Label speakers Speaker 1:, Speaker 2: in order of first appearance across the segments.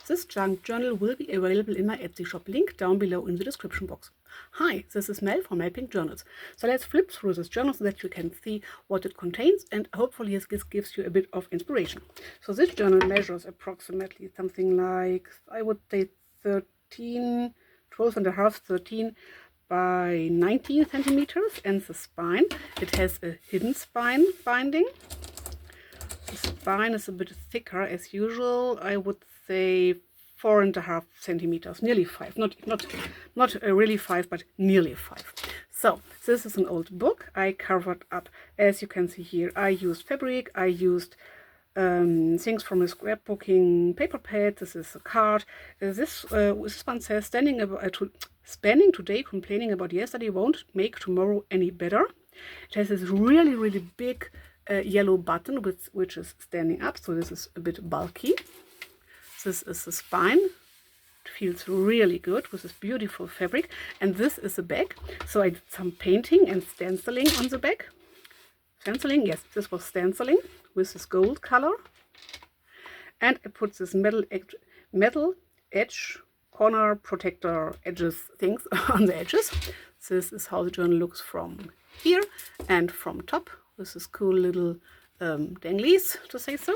Speaker 1: This junk journal will be available in my Etsy shop, link down below in the description box. Hi, this is Mel from MelPinkJournals. So let's flip through this journal so that you can see what it contains, and hopefully this gives you a bit of inspiration. So this journal measures approximately something like, I would say 13, 12 and a half, 13 by 19 centimeters, and the spine, it has a hidden spine binding. The spine is a bit thicker as usual. I would say 4.5 centimeters, nearly 5, not really 5, but nearly 5. So this is an old book I covered up. As you can see here, I used fabric, I used things from a scrapbooking paper pad. This is a card. This one says, spending today complaining about yesterday won't make tomorrow any better. It has this really big yellow button which is standing up, so this is a bit bulky. This is the spine. It feels really good with this beautiful fabric, and this is the back. So I did some painting and stenciling on the back. Stenciling, yes, this was stenciling with this gold color, and I put this metal edge corner protector edges things on the edges. This is how the journal looks from here and from top with this cool little danglies, to say so,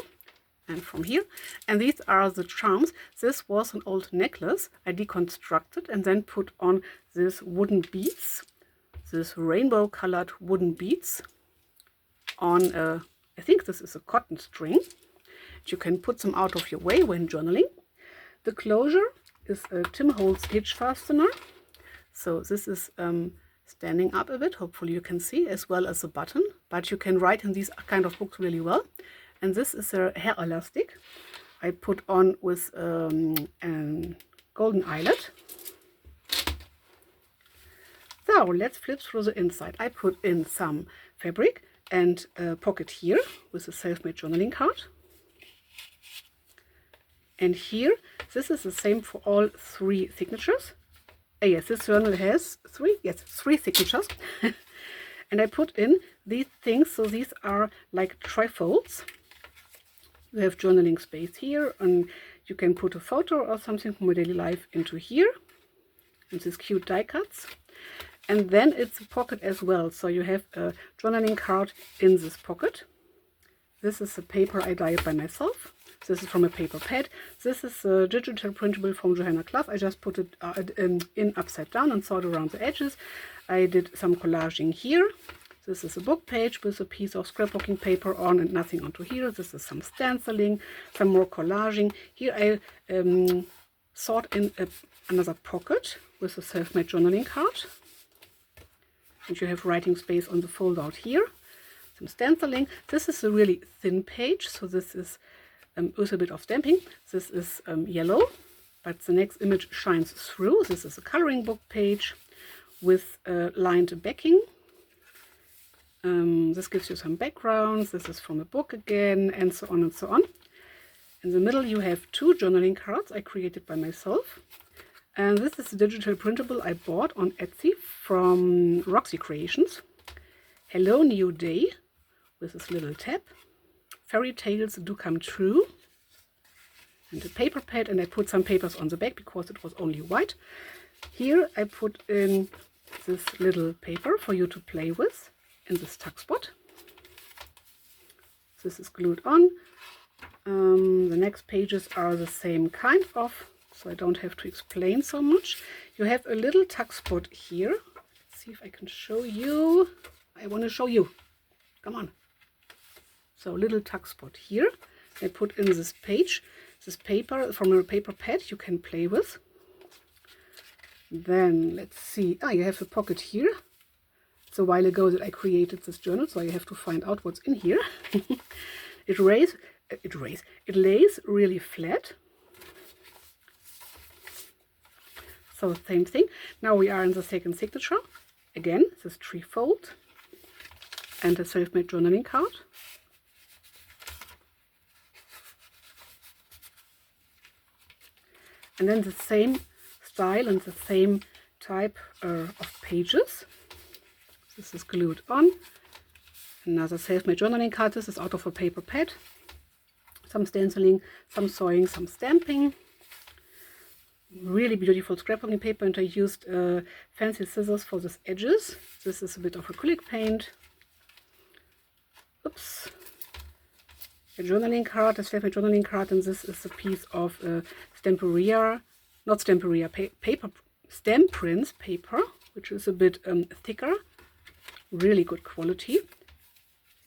Speaker 1: and from here. And these are the charms. This was an old necklace I deconstructed and then put on these wooden beads, this rainbow colored wooden beads on a, I think this is a cotton string. You can put them out of your way when journaling. The closure is a Tim Holtz hitch fastener. So this is standing up a bit, hopefully you can see, as well as a button, but you can write in these kind of books really well. And this is a hair elastic I put on with a golden eyelet. So let's flip through the inside. I put in some fabric and a pocket here with a self-made journaling card. And here, this is the same for all 3 signatures. Yes, this journal has 3 signatures. And I put in these things, so these are like trifolds. You have journaling space here, and you can put a photo or something from my daily life into here. And these cute die cuts. And then it's a pocket as well, so you have a journaling card in this pocket. This is the paper I dyed by myself. This is from a paper pad. This is a digital printable from Johanna Clough. I just put it in upside down and sewed around the edges. I did some collaging here. This is a book page with a piece of scrapbooking paper on and nothing onto here. This is some stenciling, some more collaging. Here I sewed in another pocket with a self-made journaling card. And you have writing space on the fold out here. Some stenciling. This is a really thin page, so this is with a bit of stamping. This is yellow, but the next image shines through. This is a coloring book page with lined backing. This gives you some backgrounds. This is from a book again, and so on and so on. In the middle you have 2 journaling cards I created by myself. And this is a digital printable I bought on Etsy from Roxy Creations. Hello New Day, with this little tab. Fairy tales do come true. And a paper pad, and I put some papers on the back because it was only white. Here I put in this little paper for you to play with in this tuck spot. This is glued on. The next pages are the same kind of, so I don't have to explain so much. You have a little tuck spot here. Let's see if I can show you. I want to show you. Come on. So little tuck spot here. I put in this page, this paper from a paper pad you can play with. Then let's see. You have a pocket here. It's a while ago that I created this journal, so I have to find out what's in here. It lays really flat. So same thing. Now we are in the second signature. Again, this trifold and a self-made journaling card. And then the same style and the same type of pages. This is glued on. Another self-made journaling card. This is out of a paper pad. Some stenciling, some sewing, some stamping. really beautiful scrapbooking paper, and I used fancy scissors for these edges. This is a bit of acrylic paint. Oops. A journaling card, a self-made journaling card, and this is a piece of Stamperia, not Stamperia, paper, stamp prints paper, which is a bit thicker, really good quality.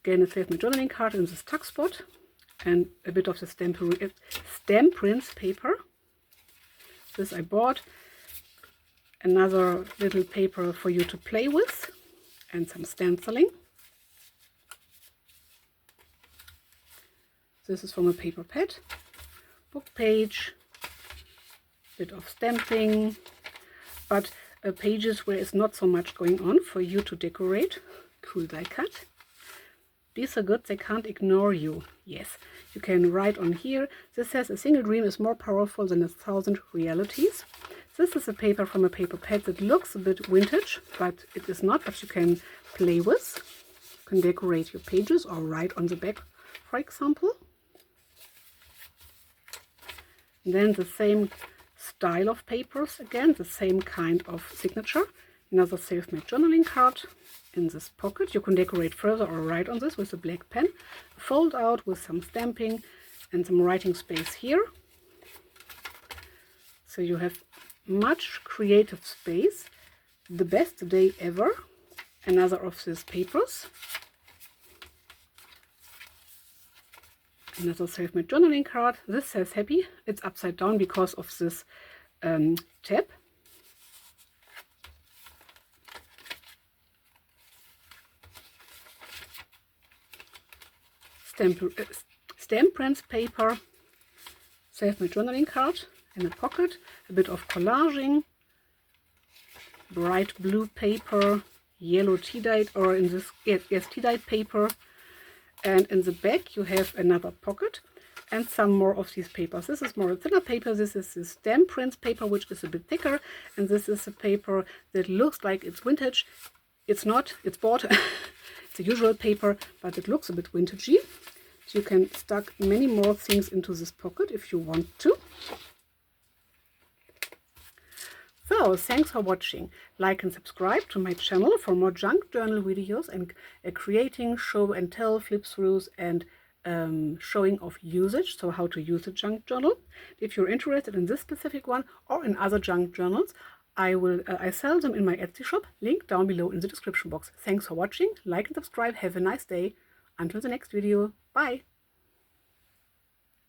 Speaker 1: Again, a self-made journaling card in this tuck spot, and a bit of the stamp prints paper. This I bought. Another little paper for you to play with, and some stenciling. This is from a paper pad, book page, bit of stamping, but pages where it's not so much going on for you to decorate. Cool die cut. These are good, they can't ignore you. Yes, you can write on here. This says a single dream is more powerful than 1,000 realities. This is a paper from a paper pad that looks a bit vintage, but it is not, but you can play with. You can decorate your pages or write on the back, for example. Then the same style of papers, again, the same kind of signature. Another self-made journaling card in this pocket. You can decorate further or write on this with a black pen. Fold out with some stamping and some writing space here. So you have much creative space. The best day ever. Another of these papers. Another self-made journaling card. This says happy. It's upside down because of this tab. Stamp prints paper. Self-made journaling card in a pocket. A bit of collaging. Bright blue paper. Yellow tea-dyed, or in this, yes, tea-dyed paper. And in the back you have another pocket and some more of these papers. This is more a thinner paper. This is the stamp prints paper, which is a bit thicker. And this is a paper that looks like it's vintage. It's not, it's bought. It's a usual paper, but it looks a bit vintagey. So you can stuck many more things into this pocket if you want to. So, thanks for watching. Like and subscribe to my channel for more junk journal videos and creating show and tell flip throughs and showing of usage, so how to use a junk journal. If you're interested in this specific one or in other junk journals, I sell them in my Etsy shop, link down below in the description box. Thanks for watching. Like and subscribe. Have a nice day. Until the next video. Bye.